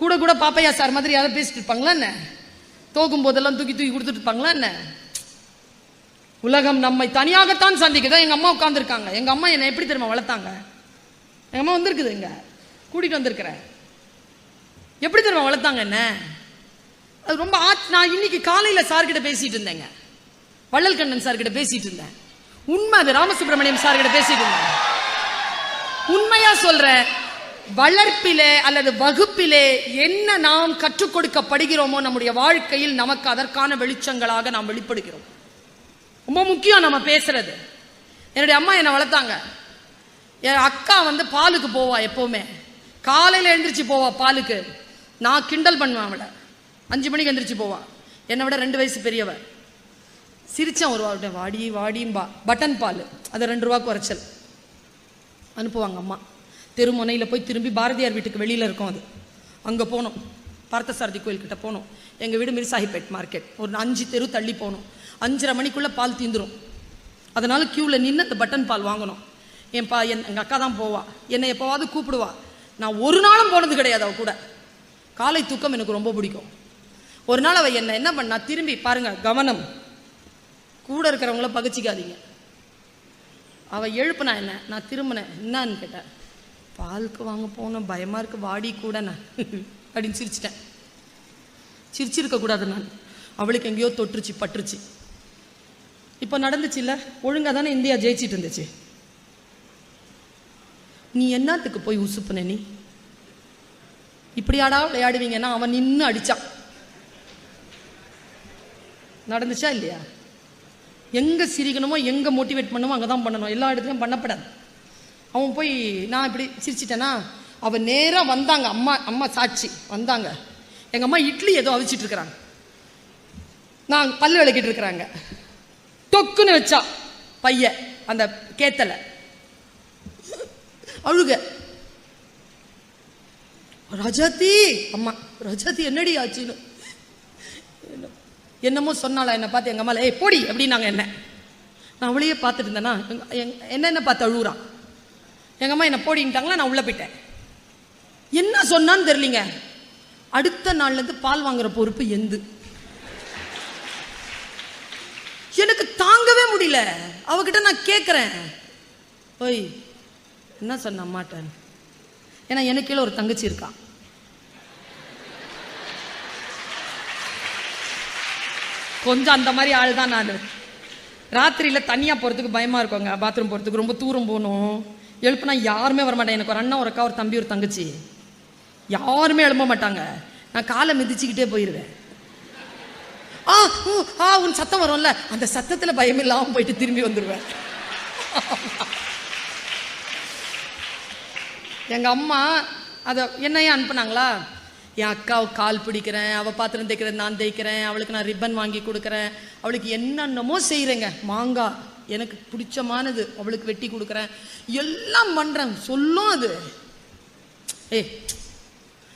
S1: கூட கூட பாப்பையா சார் மாதிரி யாரும் பேசிட்டு இருப்பாங்களா என்ன? தோக்கும் போதெல்லாம் தூக்கி தூக்கி கொடுத்துட்டு இருப்பாங்களா என்ன? உலகம் நம்மை தனியாகத்தான் சந்திக்குதா. எங்க அம்மா உட்கார்ந்துருக்காங்க. எங்க அம்மா என்னை எப்படி தெரியுமா வளர்த்தாங்க? எங்க அம்மா வந்திருக்குது, இங்க கூட்டிட்டு வந்திருக்கிறேன். எப்படி தெரியுமா வளர்த்தாங்க என்ன? அது ரொம்ப நான் இன்னைக்கு காலையில சார்கிட்ட பேசிட்டு இருந்தேங்க. வள்ளல் கண்ணன் சார்கிட்ட பேசிட்டு இருந்தேன். உண்மை அது. ராமசுப்ரமணியம் சார்கிட்ட பேசிட்டு இருந்தேன். உண்மையா சொல்றேன், வளர்ப்பிலே அல்லது வகுப்பிலே என்ன நாம் கற்றுக் கொடுக்கப்படுகிறோமோ நம்முடைய வாழ்க்கையில் நமக்கு அதற்கான வெளிச்சங்களாக நாம் வெளிப்படுகிறோம். ரொம்ப முக்கியம் நம்ம பேசுறது. என்னுடைய அம்மா என்னை வளர்த்தாங்க. என் அக்கா பாலுக்கு போவா, எப்பவுமே காலையில் எழுந்திரிச்சு போவா பாலுக்கு. நான் கிண்டல் பண்ணுவேன் அவளை. 5 மணிக்கு எழுந்திரிச்சு போவா. என்னை விட 2 வயசு பெரியவ. சிரிச்சான் ஒரு வாட்ட, வாடி வாடிம்பா. பட்டன் பால், அது 2 ரூபா குறைச்சல் அனுப்புவாங்க அம்மா. தெருமுனையில் போய் திரும்பி பாரதியார் வீட்டுக்கு வெளியில் இருக்கும், அது அங்கே போகணும். பார்த்தசாரதி கோயில்கிட்ட போகணும். எங்கள் வீடு மிர்சாஹிப்பேட் மார்க்கெட், ஒரு 5 தெரு தள்ளி போகணும். 5:30 மணிக்குள்ளே பால் தீந்துடும். அதனால க்யூவில் நின்று அந்த பட்டன் பால் வாங்கணும். எங்கள் அக்கா தான் போவா. என்னை எப்போவாவது கூப்பிடுவா. நான் ஒரு நாளும் போனது கிடையாது அவ கூட. காலை தூக்கம் எனக்கு ரொம்ப பிடிக்கும். ஒரு நாள் அவள் என்ன பண்ணா, திரும்பி பாருங்க, கவனம், கூட இருக்கிறவங்கள பகிச்சிக்காதீங்க. அவள் எழுப்புனா என்ன, நான் திரும்பினேன். என்னான்னு கேட்டேன். பாலுக்கு வாங்க போனேன், பயமா இருக்கு, வாடி கூட நான் அப்படின்னு சிரிச்சிட்டேன். சிரிச்சிருக்க கூடாது நான். அவளுக்கு எங்கேயோ தொற்றுச்சு, பற்றுச்சு. இப்போ நடந்துச்சு இல்லை, ஒழுங்கா தானே இந்தியா ஜெயிச்சிட்டு இருந்துச்சு. நீ என்னத்துக்கு போய் உசுப்புன? நீ இப்படியாடா விளையாடுவீங்கன்னா அவன் நின்று அடிச்சான். நடந்துச்சா இல்லையா? எங்க சிரிக்கணுமோ எங்க மோட்டிவேட் பண்ணணுமோ அங்கதான் பண்ணணும். எல்லா இடத்துலையும் பண்ணப்படாது. அவன் போய் நான் இப்படி சிரிச்சிட்டேன்னா அவன் நேரா வந்தாங்க. அம்மா சாட்சி வந்தாங்க. எங்க அம்மா இட்லி ஏதோ அவிச்சிட்டு இருக்கிறாங்க. நான் பல்லு விளக்கிட்டு இருக்கிறாங்க, டொக்குன்னு வச்சா பைய அந்த கேத்தல அழுக. ரஜாத்தி அம்மா, ரஜாத்தி என்னடி ஆச்சுன்னு என்னமோ சொன்னால என்னை பார்த்து எங்க அம்மால ஏய் போடி அப்படின்னாங்க. என்ன நான் அவளையே பார்த்துட்டு இருந்தேன்னா என்ன பார்த்து அழுகுறான். எங்க அம்மா என்ன போடின்ட்டாங்களா, நான் உள்ள போயிட்டேன். என்ன சொன்னான்னு தெரியலீங்க. அடுத்த நாள்ல இருந்து பால் வாங்குற பொறுப்பு எந்து. எனக்கு தாங்கவே முடியல. அவகிட்ட நான் கேட்கிறேன், ஓய் என்ன சொன்ன அம்மாட்ட? ஏன்னா எனக்கு கீழே ஒரு தங்கச்சி இருக்கா. கொஞ்சம் அந்த மாதிரி ஆள் தான் நான். ராத்திரியில் தனியாக போகிறதுக்கு பயமாக இருக்குங்க. பாத்ரூம் போகிறதுக்கு ரொம்ப தூரம் போகணும். எழுப்புனா யாருமே வரமாட்டேன். எனக்கு ஒரு அண்ணன், ஒரு அக்கா, ஒரு தம்பி, ஒரு தங்கச்சி, யாருமே எழுப்ப மாட்டாங்க. நான் காலை மிதிச்சுக்கிட்டே போயிடுவேன். உன் சத்தம் வரும்ல, அந்த சத்தத்தில் பயம் இல்லாமல் போயிட்டு திரும்பி வந்துடுவேன். எங்கள் அம்மா அதை என்னையே அனுப்புனாங்களா, என் அக்காவுக்கு கால் பிடிக்கிறேன், அவள் பாத்திரம் தேய்க்கிறேன், நான் தேய்க்கிறேன், அவளுக்கு நான் ரிப்பன் வாங்கி கொடுக்குறேன், அவளுக்கு என்னென்னமோ செய்கிறேங்க. மாங்காய் எனக்கு பிடிச்சமானது அவளுக்கு வெட்டி கொடுக்குறேன், எல்லாம் பண்ணுறேன். சொல்லும் அது ஏய்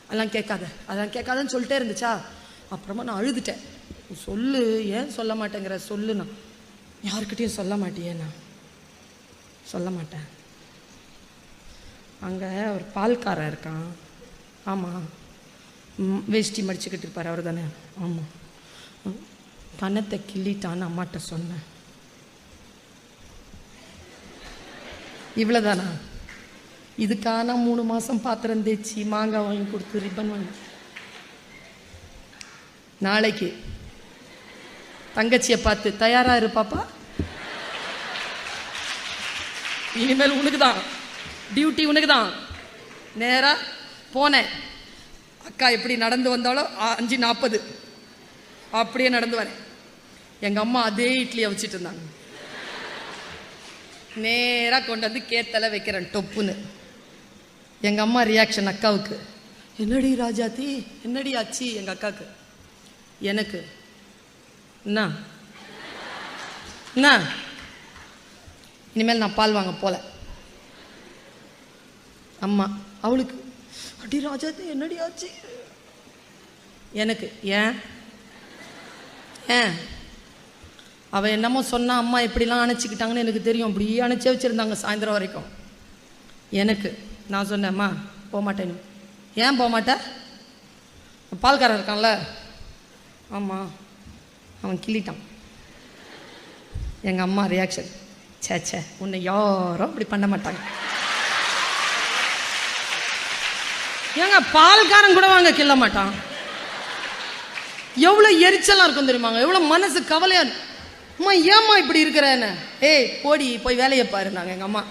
S1: அதெல்லாம் கேட்காத, அதெல்லாம் கேட்காதன்னு சொல்லிட்டே இருந்துச்சா. அப்புறமா நான் அழுதுட்டேன். சொல்லு, ஏன் சொல்ல மாட்டேங்கிற சொல்லு. நான் யாருக்கிட்டையும் சொல்ல மாட்டியே, நான் சொல்ல மாட்டேன். அங்கே ஒரு பால்காரன் இருக்கான். ஆமாம், வேஷ்டி மடிச்சுக்கிட்டு இருப்பார் அவர் தானே? ஆமாம். கணத்தை கிள்ளிட்டான்னு அம்மாட்ட சொன்னேன். இவ்வளோதானா? இதுக்கான 3 மாதம் பாத்திரம் தேய்ச்சி மாங்காய் வாங்கி கொடுத்து ரிப்பன் வாங்கி. நாளைக்கு தங்கச்சியை பார்த்து தயாராக இரு பாப்பா, இனிமேல் உனக்கு தான் டியூட்டி, உனக்கு தான். நேராக போனேன். அக்கா எப்படி நடந்து வந்தாலும் 5:40 அப்படியே நடந்து வரேன். எங்கள் அம்மா அதே இட்லியை வச்சுட்டு இருந்தாங்க. நேராக கொண்டு வந்து கேத்தலை வைக்கிறேன் டொப்புன்னு. எங்கள் அம்மா ரியாக்ஷன் அக்காவுக்கு, என்னடி ராஜாத்தி, என்னடி ஆச்சு? எங்கள் அக்காவுக்கு, எனக்கு என்ன என்ன இனிமேல் நான் பால் வாங்க போல. அம்மா அவளுக்கு, அடி ராஜாத்தி என்னடி ஆச்சு? எனக்கு ஏன் ஏன் அவள் என்னமோ சொன்னா, அம்மா எப்படிலாம் அணைச்சிக்கிட்டாங்கன்னு எனக்கு தெரியும். அப்படியே அணைச்சே வச்சுருந்தாங்க சாயந்தரம் வரைக்கும். எனக்கு நான் சொன்னேம்மா போகமாட்டேன்னு. ஏன் போக மாட்டேன்? பால்காரன் இருக்கான்ல, ஆமாம், அவன் கிள்ளிட்டான். எங்கள் அம்மா ரியாக்ஷன், சே உன்னை யாரும் அப்படி பண்ண மாட்டாங்க. ஏங்க பால்காரன் கூட வாங்க கிள்ள மாட்டான். எவ்வளோ எரிச்சலாக இருக்கும் தெரியுமாங்க, எவ்வளோ மனசு கவலையா. அம்மா ஏம்மா இப்படி இருக்கிறேன்னு, ஏய் போடி போய் வேலையை பாருனாங்க எங்கள் அம்மா.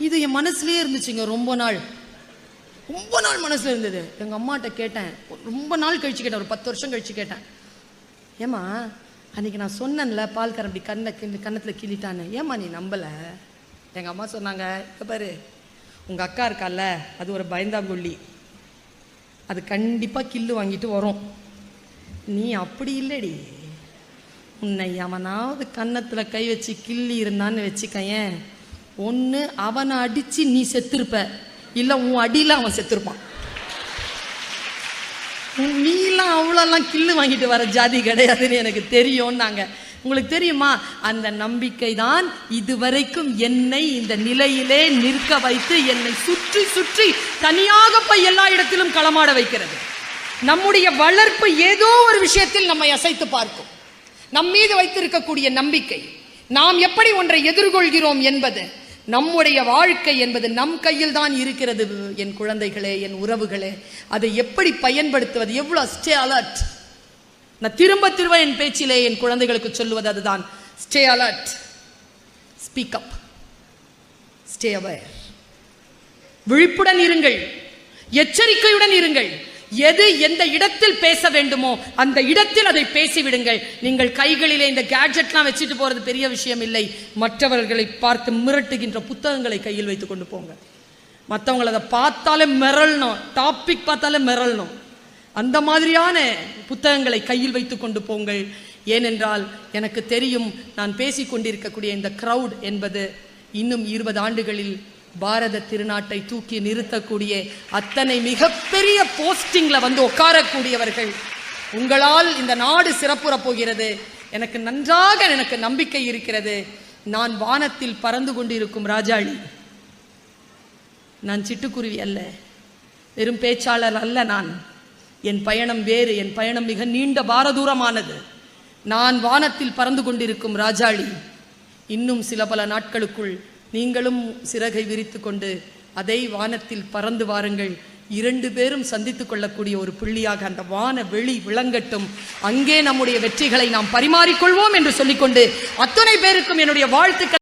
S1: இது என் மனசுலேயே இருந்துச்சுங்க ரொம்ப நாள் மனசில் இருந்தது. எங்கள் அம்மாட்ட கேட்டேன், ரொம்ப நாள் கழிச்சு கேட்டேன், ஒரு 10 வருஷம் கழிச்சு கேட்டேன், ஏம்மா அன்றைக்கி நான் சொன்னேன்ல பால்காரன் அப்படி கன்னத்தில் கிள்ளிட்டான்னு, ஏம்மா நீ நம்பலை? எங்கள் அம்மா சொன்னாங்க, இப்போ பாரு உங்கள் அக்கா இருக்கால, அது ஒரு பயந்தாங்குள்ளி, அது கண்டிப்பாக கில்லு வாங்கிட்டு வரும். நீ அப்படி இல்லடி, உன்னை அவனாவது கன்னத்தில் கை வச்சு கிள்ளி இருந்தான்னு வச்சுக்கையன், ஒன்று அவனை அடித்து நீ செத்துருப்ப, இல்லை உன் அடியில் அவன் செத்துருப்பான். நீலாம் அவ்வளோலாம் கில்லு வாங்கிட்டு வர ஜாதி கிடையாதுன்னு எனக்கு தெரியும்னாங்க. உங்களுக்கு தெரியுமா, அந்த நம்பிக்கை தான் இதுவரைக்கும் என்னை இந்த நிலையிலே நிற்க வைத்து என்னை சுற்றி சுற்றி தனியாக போய் எல்லா இடத்திலும் களமாட வைக்கிறது. நம்முடைய வளர்ப்பு ஏதோ ஒரு விஷயத்தில் நம்மை அசைத்து பார்க்கும். நம் மீது வைத்திருக்கக்கூடிய நம்பிக்கை, நாம் எப்படி ஒன்றை எதிர்கொள்கிறோம் என்பது, நம்முடைய வாழ்க்கை என்பது நம் கையில் தான் இருக்கிறது. என் குழந்தைகளே, என் உறவுகளே, அதை எப்படி பயன்படுத்துவது, எவ்வளோ ஸ்டே அலர்ட். நான் திரும்ப என் பேச்சிலே என் குழந்தைகளுக்கு சொல்லுவது அதுதான், stay alert, speak up, stay aware. விழிப்புடன் இருங்கள், எச்சரிக்கையுடன் இருங்கள். எது எந்த இடத்தில் பேச வேண்டுமோ அந்த இடத்தில் அதை பேசிவிடுங்கள். நீங்கள் கைகளிலே இந்த கேட்ஜெட்லாம் வச்சுட்டு போறது பெரிய விஷயம் இல்லை. மற்றவர்களை பார்த்து மிரட்டுகின்ற புத்தகங்களை கையில் வைத்து கொண்டு போங்க. மற்றவங்களை அதை பார்த்தாலே மிரளணும், டாபிக் பார்த்தாலே மிரளணும். அந்த மாதிரியான புத்தகங்களை கையில் வைத்து கொண்டு போங்கள். ஏனென்றால் எனக்கு தெரியும், நான் பேசிக்கொண்டிருக்கக்கூடிய இந்த கிரவுட் என்பது இன்னும் 20 ஆண்டுகளில் பாரத திருநாட்டை தூக்கி நிறுத்தக்கூடிய அத்தனை மிகப்பெரிய போஸ்டிங்ல வந்து உட்காரக்கூடியவர்கள். உங்களால் இந்த நாடு சிறப்புற போகிறது. எனக்கு நம்பிக்கை இருக்கிறது. நான் வானத்தில் பறந்து கொண்டிருக்கும் ராஜாளி. நான் சிட்டுக்குருவி அல்ல, வெறும் பேச்சாளர் அல்ல. என் பயணம் வேறு. என் பயணம் மிக நீண்ட பாரதூரமானது. நான் வானத்தில் பறந்து கொண்டிருக்கும் ராஜாளி. இன்னும் சில பல நாட்களுக்குள் நீங்களும் சிறகை விரித்து கொண்டு அதை வானத்தில் பறந்து வாருங்கள். 2 பேரும் சந்தித்துக் கொள்ளக்கூடிய ஒரு புள்ளியாக அந்த வான வெளி விளங்கட்டும். அங்கே நம்முடைய வெற்றிகளை நாம் பரிமாறிக்கொள்வோம் என்று சொல்லிக்கொண்டு அத்தனை பேருக்கும் என்னுடைய வாழ்த்துக்கள்.